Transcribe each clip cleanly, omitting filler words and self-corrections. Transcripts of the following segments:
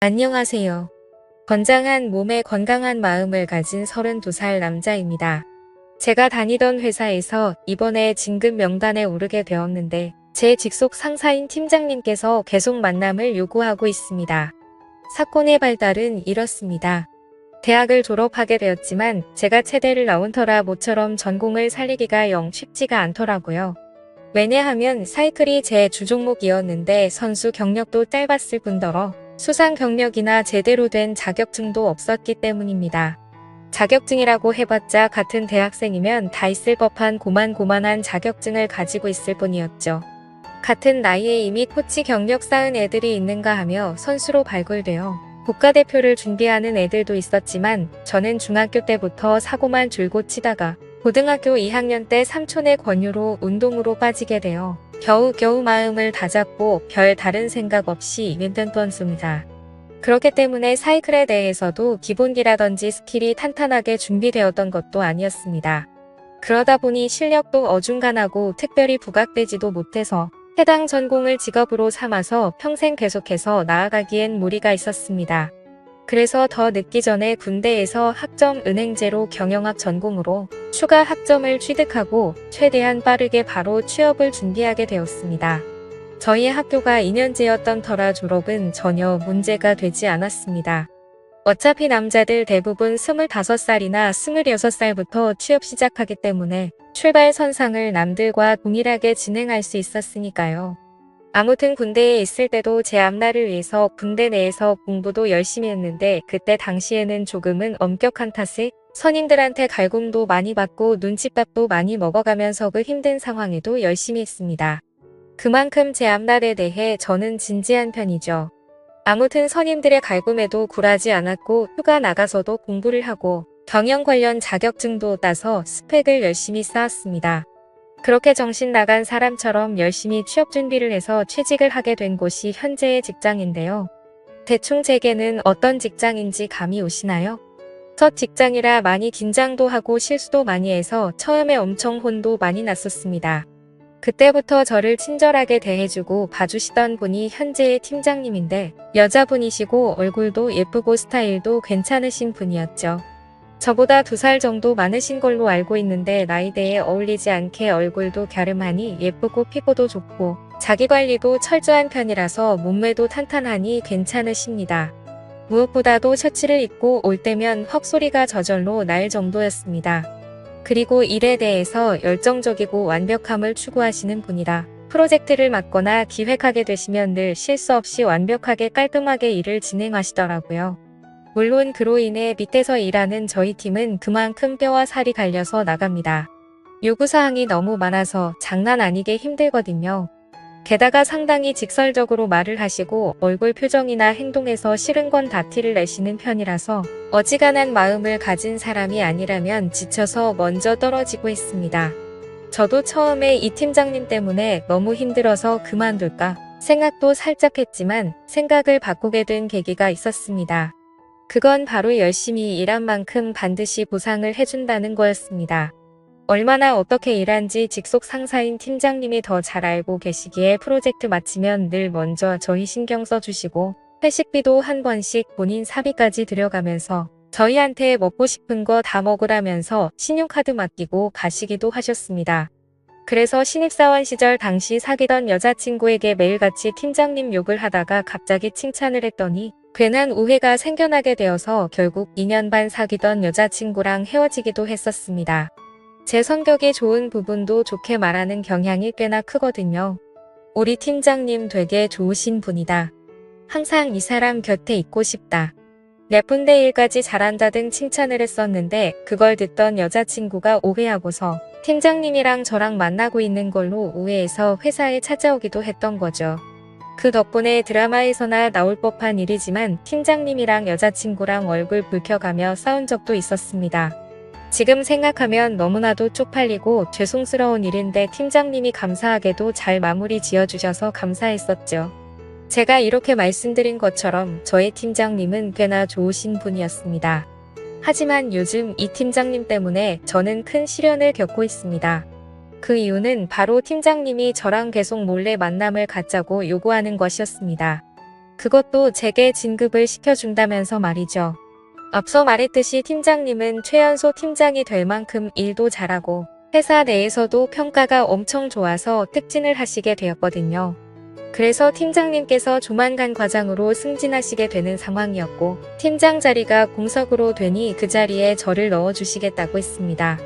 안녕하세요. 건장한 몸에 건강한 마음을 가진 32살 남자입니다. 제가 다니던 회사에서 이번에 진급 명단에 오르게 되었는데 제 직속 상사인 팀장님께서 계속 만남을 요구하고 있습니다. 사건의 발달은 이렇습니다. 대학을 졸업하게 되었지만 제가 체대를 나온 터라 모처럼 전공을 살리기가 영 쉽지가 않더라고요. 왜냐하면 사이클이 제 주종목이었는데 선수 경력도 짧았을 뿐더러 수상 경력이나 제대로 된 자격증도 없었기 때문입니다. 자격증이라고 해봤자 같은 대학생이면 다 있을 법한 고만고만한 자격증을 가지고 있을 뿐이었죠. 같은 나이에 이미 코치 경력 쌓은 애들이 있는가 하며 선수로 발굴되어 국가대표를 준비하는 애들도 있었지만 저는 중학교 때부터 사고만 줄곧 치다가 고등학교 2학년 때 삼촌의 권유로 운동으로 빠지게 되어 겨우겨우 마음을 다잡고 별 다른 생각 없이 윈턴턴스입니다. 그렇기 때문에 사이클에 대해서도 기본기라든지 스킬이 탄탄하게 준비되었던 것도 아니었습니다. 그러다 보니 실력도 어중간하고 특별히 부각되지도 못해서 해당 전공을 직업으로 삼아서 평생 계속해서 나아가기엔 무리가 있었습니다. 그래서 더 늦기 전에 군대에서 학점 은행제로 경영학 전공으로 추가 학점을 취득하고 최대한 빠르게 바로 취업을 준비하게 되었습니다. 저희 학교가 2년제였던 터라 졸업은 전혀 문제가 되지 않았습니다. 어차피 남자들 대부분 25살이나 26살부터 취업 시작하기 때문에 출발선상을 남들과 동일하게 진행할 수 있었으니까요. 아무튼 군대에 있을 때도 제 앞날을 위해서 군대 내에서 공부도 열심히 했는데 그때 당시에는 조금은 엄격한 탓에 선임들한테 갈굼도 많이 받고 눈칫밥도 많이 먹어가면서 그 힘든 상황에도 열심히 했습니다. 그만큼 제 앞날에 대해 저는 진지한 편이죠. 아무튼 선임들의 갈굼에도 굴하지 않았고 휴가 나가서도 공부를 하고 경영 관련 자격증도 따서 스펙을 열심히 쌓았습니다. 그렇게 정신 나간 사람처럼 열심히 취업 준비를 해서 취직을 하게 된 곳이 현재의 직장인데요. 대충 제게는 어떤 직장인지 감이 오시나요? 첫 직장이라 많이 긴장도 하고 실수도 많이 해서 처음에 엄청 혼도 많이 났었습니다. 그때부터 저를 친절하게 대해주고 봐주시던 분이 현재의 팀장님인데 여자분이시고 얼굴도 예쁘고 스타일도 괜찮으신 분이었죠. 저보다 2살 정도 많으신 걸로 알고 있는데 나이대에 어울리지 않게 얼굴도 갸름하니 예쁘고 피부도 좋고 자기관리도 철저한 편이라서 몸매도 탄탄하니 괜찮으십니다. 무엇보다도 셔츠를 입고 올 때면 헉소리가 저절로 날 정도였습니다. 그리고 일에 대해서 열정적이고 완벽함을 추구하시는 분이라 프로젝트를 맡거나 기획하게 되시면 늘 실수 없이 완벽하게 깔끔하게 일을 진행하시더라고요. 물론 그로 인해 밑에서 일하는 저희 팀은 그만큼 뼈와 살이 갈려서 나갑니다. 요구사항이 너무 많아서 장난 아니게 힘들거든요. 게다가 상당히 직설적으로 말을 하시고 얼굴 표정이나 행동에서 싫은 건 다 티를 내시는 편이라서 어지간한 마음을 가진 사람이 아니라면 지쳐서 먼저 떨어지고 있습니다. 저도 처음에 이 팀장님 때문에 너무 힘들어서 그만둘까 생각도 살짝 했지만 생각을 바꾸게 된 계기가 있었습니다. 그건 바로 열심히 일한 만큼 반드시 보상을 해준다는 거였습니다. 얼마나 어떻게 일한지 직속 상사인 팀장님이 더 잘 알고 계시기에 프로젝트 마치면 늘 먼저 저희 신경 써주시고 회식비도 한 번씩 본인 사비까지 들여가면서 저희한테 먹고 싶은 거 다 먹으라면서 신용카드 맡기고 가시기도 하셨습니다. 그래서 신입사원 시절 당시 사귀던 여자친구에게 매일같이 팀장님 욕을 하다가 갑자기 칭찬을 했더니 괜한 오해가 생겨나게 되어서 결국 2년 반 사귀던 여자친구랑 헤어지기도 했었습니다. 제 성격이 좋은 부분도 좋게 말하는 경향이 꽤나 크거든요. 우리 팀장님 되게 좋으신 분이다. 항상 이 사람 곁에 있고 싶다. 예쁜데 일까지 잘한다 등 칭찬을 했었는데 그걸 듣던 여자친구가 오해하고서 팀장님이랑 저랑 만나고 있는 걸로 오해해서 회사에 찾아오기도 했던 거죠. 그 덕분에 드라마에서나 나올 법한 일이지만 팀장님이랑 여자친구랑 얼굴 붉혀가며 싸운 적도 있었습니다. 지금 생각하면 너무나도 쪽팔리고 죄송스러운 일인데 팀장님이 감사하게도 잘 마무리 지어주셔서 감사했었죠. 제가 이렇게 말씀드린 것처럼 저의 팀장님은 꽤나 좋으신 분이었습니다. 하지만 요즘 이 팀장님 때문에 저는 큰 시련을 겪고 있습니다. 그 이유는 바로 팀장님이 저랑 계속 몰래 만남을 갖자고 요구하는 것이었습니다. 그것도 제게 진급을 시켜준다면서 말이죠. 앞서 말했듯이 팀장님은 최연소 팀장이 될 만큼 일도 잘하고 회사 내에서도 평가가 엄청 좋아서 특진을 하시게 되었거든요. 그래서 팀장님께서 조만간 과장으로 승진하시게 되는 상황이었고 팀장 자리가 공석으로 되니 그 자리에 저를 넣어주시겠다고 했습니다.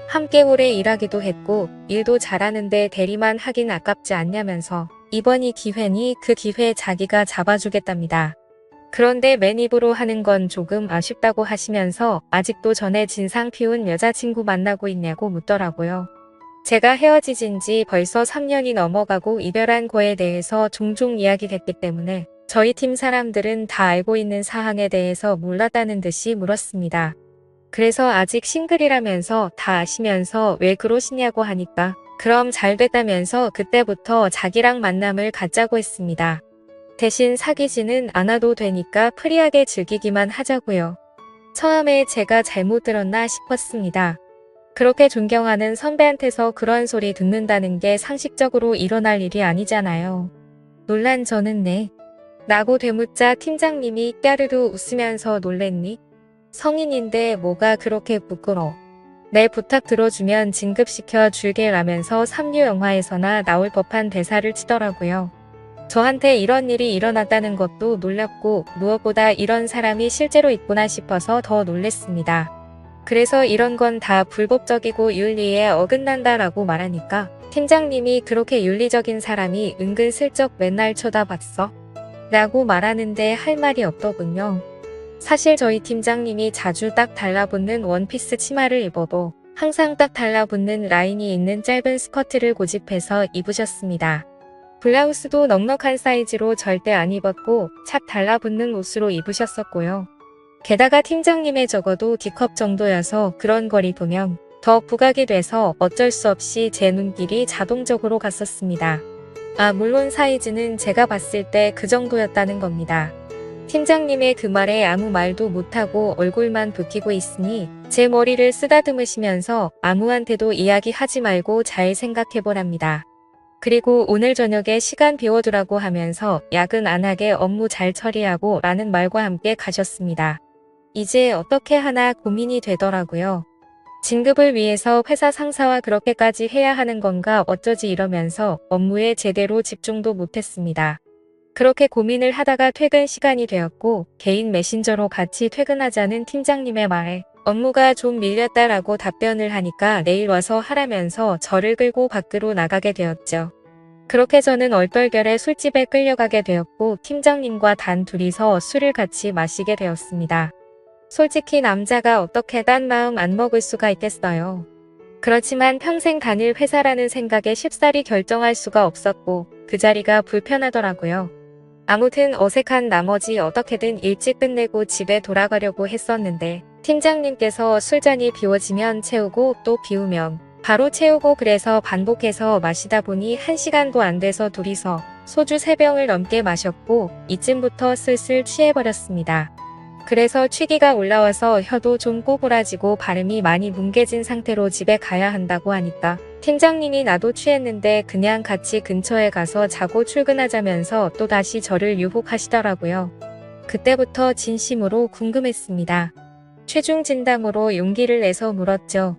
함께 오래 일하기도 했고 일도 잘하는데 대리만 하긴 아깝지 않냐면서 이번이 기회니 그 기회 자기가 잡아주겠답니다. 그런데 맨입으로 하는 건 조금 아쉽다고 하시면서 아직도 전에 진상 피운 여자친구 만나고 있냐고 묻더라고요. 제가 헤어지진 지 벌써 3년이 넘어가고 이별한 거에 대해서 종종 이야기했기 때문에 저희 팀 사람들은 다 알고 있는 사항에 대해서 몰랐다는 듯이 물었습니다. 그래서 아직 싱글이라면서 다 아시면서 왜 그러시냐고 하니까 그럼 잘 됐다면서 그때부터 자기랑 만남을 갖자고 했습니다. 대신 사귀지는 않아도 되니까 프리하게 즐기기만 하자고요. 처음에 제가 잘못 들었나 싶었습니다. 그렇게 존경하는 선배한테서 그런 소리 듣는다는 게 상식적으로 일어날 일이 아니잖아요. 놀란 저는 네. 라고 되묻자 팀장님이 까르르 웃으면서 놀랬니? 성인인데 뭐가 그렇게 부끄러워. 내 부탁 들어주면 진급시켜 줄게 라면서 삼류 영화에서나 나올 법한 대사를 치더라고요. 저한테 이런 일이 일어났다는 것도 놀랍고 무엇보다 이런 사람이 실제로 있구나 싶어서 더 놀랬습니다. 그래서 이런 건 다 불법적이고 윤리에 어긋난다라고 말하니까 팀장님이 그렇게 윤리적인 사람이 은근슬쩍 맨날 쳐다봤어? 라고 말하는데 할 말이 없더군요. 사실 저희 팀장님이 자주 딱 달라붙는 원피스 치마를 입어도 항상 딱 달라붙는 라인이 있는 짧은 스커트를 고집해서 입으셨습니다. 블라우스도 넉넉한 사이즈로 절대 안 입었고 착 달라붙는 옷으로 입으셨었고요. 게다가 팀장님의 적어도 D컵 정도여서 그런 걸 입으면 더 부각이 돼서 어쩔 수 없이 제 눈길이 자동적으로 갔었습니다. 물론 사이즈는 제가 봤을 때 그 정도였다는 겁니다. 팀장님의 그 말에 아무 말도 못하고 얼굴만 붉히고 있으니 제 머리를 쓰다듬으시면서 아무한테도 이야기하지 말고 잘 생각해보랍니다. 그리고 오늘 저녁에 시간 비워두라고 하면서 야근 안 하게 업무 잘 처리하고 라는 말과 함께 가셨습니다. 이제 어떻게 하나 고민이 되더라고요. 진급을 위해서 회사 상사와 그렇게까지 해야 하는 건가 어쩌지 이러면서 업무에 제대로 집중도 못했습니다. 그렇게 고민을 하다가 퇴근 시간이 되었고 개인 메신저로 같이 퇴근하자는 팀장님의 말에 업무가 좀 밀렸다라고 답변을 하니까 내일 와서 하라면서 저를 끌고 밖으로 나가게 되었죠. 그렇게 저는 얼떨결에 술집에 끌려가게 되었고 팀장님과 단 둘이서 술을 같이 마시게 되었습니다. 솔직히 남자가 어떻게 딴 마음 안 먹을 수가 있겠어요. 그렇지만 평생 다닐 회사라는 생각에 쉽사리 결정할 수가 없었고 그 자리가 불편하더라고요. 아무튼 어색한 나머지 어떻게든 일찍 끝내고 집에 돌아가려고 했었는데 팀장님께서 술잔이 비워지면 채우고 또 비우면 바로 채우고 그래서 반복해서 마시다 보니 1시간도 안 돼서 둘이서 소주 3병을 넘게 마셨고 이쯤부터 슬슬 취해버렸습니다. 그래서 취기가 올라와서 혀도 좀 꼬부라지고 발음이 많이 뭉개진 상태로 집에 가야 한다고 하니까 팀장님이 나도 취했는데 그냥 같이 근처에 가서 자고 출근하자면서 또다시 저를 유혹하시더라고요. 그때부터 진심으로 궁금했습니다. 최중 진담으로 용기를 내서 물었죠.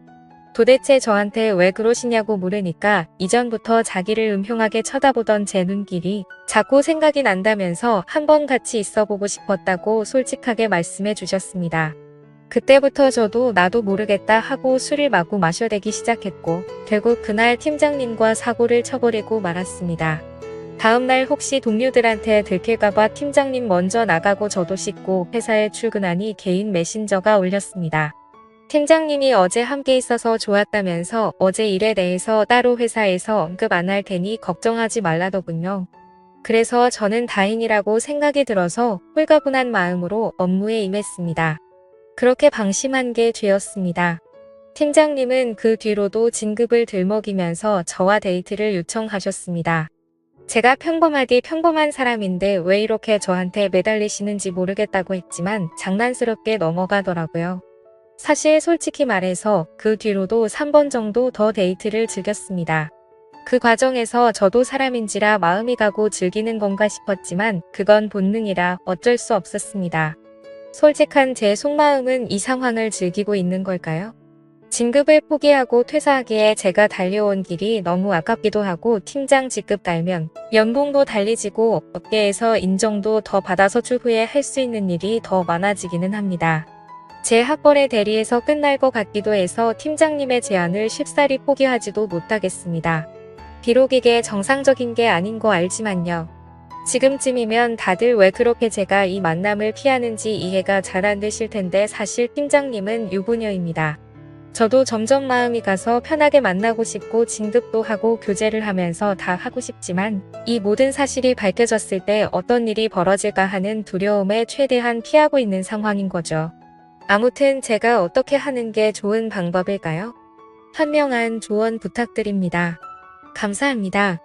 도대체 저한테 왜 그러시냐고 물으니까 이전부터 자기를 음흉하게 쳐다보던 제 눈길이 자꾸 생각이 난다면서 한번 같이 있어보고 싶었다고 솔직하게 말씀해 주셨습니다. 그때부터 저도 나도 모르겠다 하고 술을 마구 마셔대기 시작했고 결국 그날 팀장님과 사고를 쳐버리고 말았습니다. 다음날 혹시 동료들한테 들킬까봐 팀장님 먼저 나가고 저도 씻고 회사에 출근하니 개인 메신저가 울렸습니다. 팀장님이 어제 함께 있어서 좋았다면서 어제 일에 대해서 따로 회사에서 언급 안 할 테니 걱정하지 말라더군요. 그래서 저는 다행이라고 생각이 들어서 홀가분한 마음으로 업무에 임했습니다. 그렇게 방심한 게 죄였습니다. 팀장님은 그 뒤로도 진급을 들먹이면서 저와 데이트를 요청하셨습니다. 제가 평범하디 평범한 사람인데 왜 이렇게 저한테 매달리시는지 모르겠다고 했지만 장난스럽게 넘어가더라고요. 사실 솔직히 말해서 그 뒤로도 3번 정도 더 데이트를 즐겼습니다. 그 과정에서 저도 사람인지라 마음이 가고 즐기는 건가 싶었지만 그건 본능이라 어쩔 수 없었습니다. 솔직한 제 속마음은 이 상황을 즐기고 있는 걸까요? 진급을 포기하고 퇴사하기에 제가 달려온 길이 너무 아깝기도 하고 팀장 직급 달면 연봉도 달리지고 업계에서 인정도 더 받아서 추후에 할 수 있는 일이 더 많아지기는 합니다. 제 학벌의 대리에서 끝날 것 같기도 해서 팀장님의 제안을 쉽사리 포기하지도 못하겠습니다. 비록 이게 정상적인 게 아닌 거 알지만요. 지금쯤이면 다들 왜 그렇게 제가 이 만남을 피하는지 이해가 잘 안 되실 텐데 사실 팀장님은 유부녀입니다. 저도 점점 마음이 가서 편하게 만나고 싶고 진급도 하고 교제를 하면서 다 하고 싶지만 이 모든 사실이 밝혀졌을 때 어떤 일이 벌어질까 하는 두려움에 최대한 피하고 있는 상황인 거죠. 아무튼 제가 어떻게 하는 게 좋은 방법일까요? 현명한 조언 부탁드립니다. 감사합니다.